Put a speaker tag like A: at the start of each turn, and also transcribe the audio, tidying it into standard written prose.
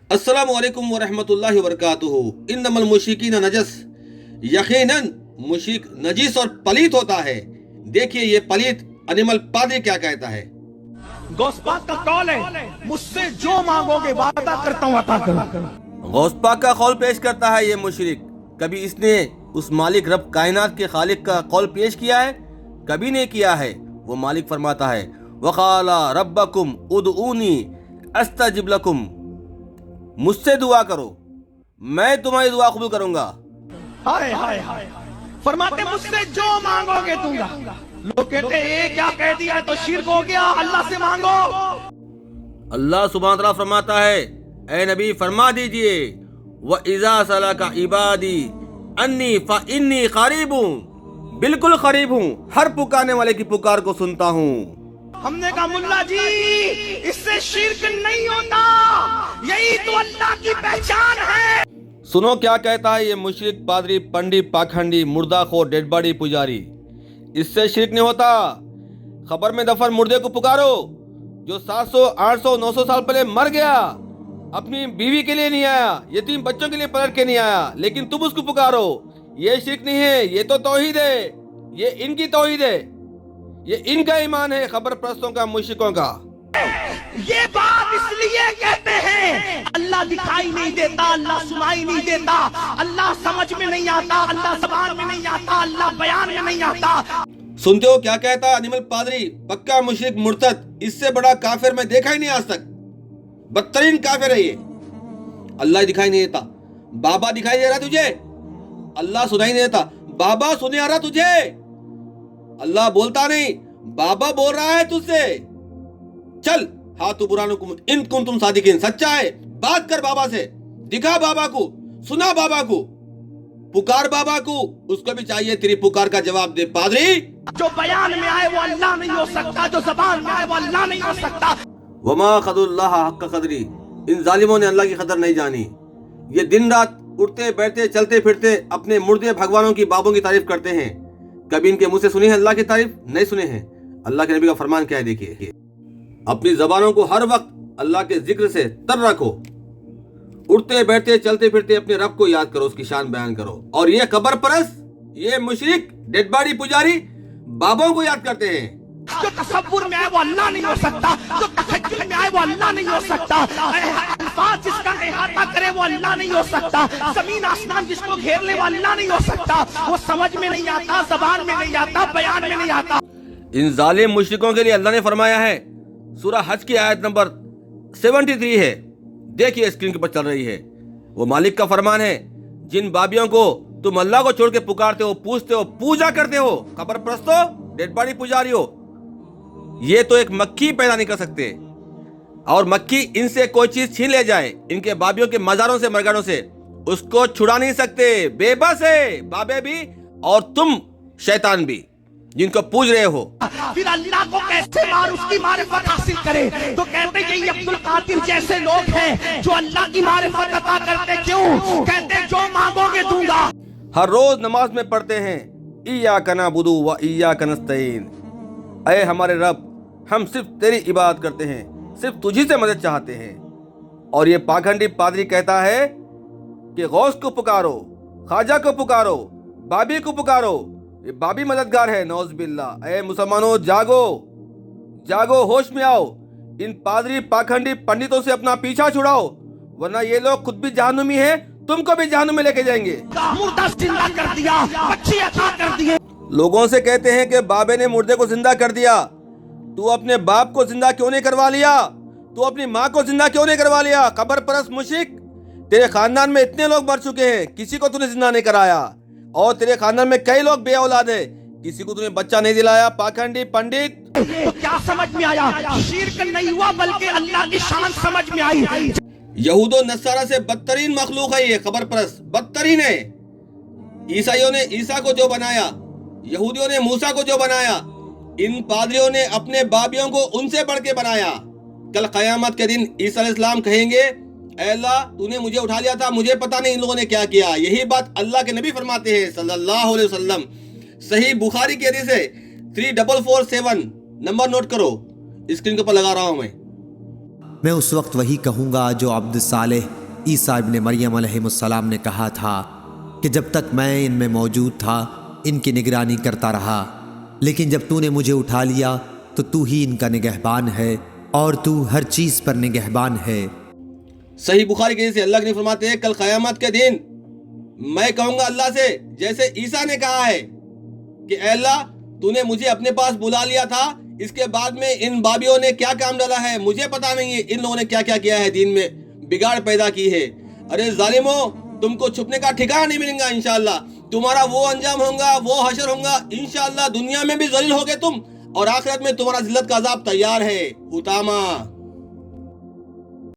A: अस्सलामु अलैकुम वरहमतुल्लाहि वबरकातुहू। इन्नमल मुशरिकीन नजस, यकीनन मुशरिक नजीस और पलीत होता है। देखिए ये पलीत अनिमल पादरी क्या कहता है।
B: गौस पाक का कौल है, मुझसे जो मांगोगे वादा करता हूँ अता करूँ।
A: गौस पाक का कौल पेश करता है ये मुशरिक। कभी इसने उस मालिक रब कायनात के खालिक का कौल पेश किया है? कभी नहीं किया है। वो मालिक फरमाता है वक़ाला रब्बकुम उदऊनी अस्तजिब लकुम, मुझसे दुआ करो मैं तुम्हारी दुआ कबूल करूंगा।
B: हाय हाय हाय, फरमाते मुझसे जो मांगोगे दूंगा। लोग कहते ये क्या कह दिया है, तो शिर्क हो गया, अल्लाह से मांगो।
A: अल्लाह सुब्हान तआला फरमाता है ए नबी फरमा दीजिए व इज़ा सलका इबादी अन्नी फ इन्नी करीब हूँ, बिल्कुल करीब हूँ, हर पुकारने वाले की पुकार को सुनता हूँ।
B: हमने कहा मुल्ला जी इससे शिर्क नहीं होता, यही तो अल्लाह की पहचान है।
A: सुनो क्या कहता है ये मुशरिक पादरी पंडित पाखंडी मुर्दाखोर डेड बॉडी पुजारी। इससे शिर्क नहीं होता। खबर में दफन मुर्दे को पुकारो जो 700 800 900 साल पहले मर गया, अपनी बीवी के लिए नहीं आया, यतीम बच्चों के लिए पलट के नहीं आया, लेकिन तुम उसको पुकारो। ये शिर्क नहीं है, ये तो तौहीद है, ये इनकी तौहीद है, ये इनका ईमान है, खबर परस्तों का, मुश्रिकों का।
B: ये बात इसलिए कहते हैं अल्लाह दिखाई नहीं देता, अल्लाह सुनाई नहीं देता, अल्लाह समझ में नहीं आता, अल्लाह ज़बान में नहीं आता, अल्लाह बयान में नहीं आता।
A: सुनते हो क्या कहता अनिमल पादरी, पक्का मुशरिक मुर्तद। इससे बड़ा काफिर मैं देखा ही नहीं आज तक। बदतरीन काफिर है ये। अल्लाह दिखाई नहीं देता, बाबा दिखाई दे रहा तुझे, अल्लाह सुनाई नहीं देता, बाबा सुने आ रहा तुझे, अल्लाह बोलता नहीं, बाबा बोल रहा है तुझसे। चल हाथु बुरानुकुम इन कुंतुम सादिकीन, सच्चा है बात कर बाबा से, दिखा बाबा को, सुना बाबा को, पुकार बाबा को, उसको भी चाहिए तेरी पुकार का जवाब दे। पादरी
B: जो बयान में आए वो अल्लाह नहीं हो सकता, जो ज़बान में आए वो अल्लाह नहीं हो सकता।
A: वमा क़दरुल्लाह हक़्क़ क़दरी, इन जालिमों ने अल्लाह की कदर नहीं जानी। ये दिन रात उठते बैठते चलते फिरते अपने मुर्दे भगवानों की बाबों की तारीफ करते हैं। कभी इनके मुंह से सुनी है अल्लाह की तारीफ? नहीं सुने हैं। अल्लाह के नबी का फरमान क्या है देखिए, अपनी जबानों को हर वक्त अल्लाह के जिक्र से तर रखो, उठते बैठते चलते फिरते अपने रब को याद करो, उसकी शान बयान करो। और ये कब्र परस्त, ये मुशरिक डेड बॉडी पुजारी बाबों को याद करते हैं।
B: जो तसव्वुर में आए वो अल्लाह नहीं हो सकता, जो तखय्युल में आए वो अल्लाह नहीं हो सकता, अल्फाज जिसका इहाता करे वो अल्लाह नहीं हो सकता, जमीन आसमान जिसको घेर ले वो अल्लाह नहीं हो सकता। वो समझ में नहीं आता, ज़बान में नहीं आता, बयान में नहीं आता।
A: इन जालिम मुशरिकों के लिए अल्लाह ने फरमाया है, सूरह हज की आयत नंबर 73 है, देखिए स्क्रीन के ऊपर चल रही है। वो मालिक का फरमान है, जिन बाबियों को तुम अल्लाह को छोड़ के पुकारते हो, पूछते हो, पूजा करते हो, कब्र परस्तो, डेड बॉडी पुजारी हो, ये तो एक मक्खी पैदा नहीं कर सकते। और मक्खी इनसे कोई चीज छीन ले जाए, इनके बाबियों के मजारों से मरगानों से, उसको छुड़ा नहीं सकते। बेबस है बाबे भी और तुम शैतान भी जिनको पूज रहे हो।
B: फिर अल्लाह को कैसे उसकी मारिफत हासिल करे? तो कहते हैं ये अब्दुल कादिर जैसे लोग हैं जो अल्लाह की मारिफत अता करते। क्यों? कहते जो मांगोगे दूंगा।
A: हर रोज नमाज में पढ़ते हैं इय्याका नअबुदु व इय्याका नस्तईन, ऐ हमारे रब हम सिर्फ तेरी इबादत करते हैं, सिर्फ तुझी से मदद चाहते हैं। और ये पाखंडी पादरी कहता है कि गौस को पुकारो, ख्वाजा को पुकारो, बाबी को पुकारो, ये बाबी मददगार है। नौज बिल्लाह। ऐ मुसलमानों जागो, जागो, होश में आओ। इन पादरी पाखंडी पंडितों से अपना पीछा छुड़ाओ, वरना ये लोग खुद भी जहन्नुमी हैं, तुमको भी जहन्नुम में लेके जाएंगे।
B: मुर्दा जिंदा कर दिया, बच्चे अता कर दिए।
A: लोगों से कहते हैं कि बाबे ने मुर्दे को जिंदा कर दिया, तू अपने बाप को जिंदा क्यों नहीं करवा लिया? तू अपनी माँ को जिंदा क्यों नहीं करवा लिया? कब्र परस्त मुशरिक, तेरे खानदान में इतने लोग मर चुके हैं, किसी को तूने जिंदा नहीं कराया। और तेरे खानदान में कई लोग बे औलाद है, किसी को तूने बच्चा नहीं दिलाया। पाखंडी पंडित,
B: तो क्या समझ में आया? शिर्क नहीं हुआ बल्कि अल्लाह की शान समझ में आई।
A: यहूदो नसारा से बदतरीन मखलूक है ये कब्र परस्त, बदतरीन है। ईसाइयों ने ईसा को जो बनाया, यहूदियों ने मूसा को जो बनाया, इन पादरियों ने अपने बाबियों को उनसे बढ़ के बनाया। कल कयामत के दिन ईसा अलैहिस्सलाम कहेंगे ऐ अल्लाह तूने मुझे उठा लिया था, मुझे पता नहीं इन लोगों ने क्या किया। यही बात अल्लाह के नबी फरमाते हैं सल्लल्लाहु अलैहि वसल्लम। सही बुखारी की हदीस है 3447, नंबर नोट करो, स्क्रीन के ऊपर लगा रहा हूं मैं।
C: मैं उस वक्त वही कहूँगा जो अब्द सालेह عیسیٰ ابن مریم علیہ السلام نے کہا تھا کہ جب تک میں ان میں موجود تھا ان کی نگرانی کرتا رہا، لیکن جب تو نے مجھے اٹھا لیا تو ہی ان کا نگہبان ہے اور تو ہر چیز پر نگہبان ہے۔
A: صحیح بخاری کے سے اللہ کے نبی فرماتے ہیں کل قیامت کے دن میں کہوں گا اللہ سے جیسے عیسیٰ نے کہا ہے کہ اے اللہ تو نے مجھے اپنے پاس بلا لیا تھا، اس کے بعد میں ان بابیوں نے کیا کام ڈالا ہے مجھے پتا نہیں ہے، ان لوگوں نے کیا کیا کیا ہے، دین میں بگاڑ پیدا کی ہے۔ ارے ظالموں، تم کو چھپنے کا ٹھکانہ نہیں ملے گا انشاءاللہ، تمہارا وہ انجام ہوگا، وہ حشر ہوگا انشاءاللہ، دنیا میں بھی ذلیل ہوگے تم اور آخرت میں تمہارا ذلت کا عذاب تیار ہے۔ حطامہ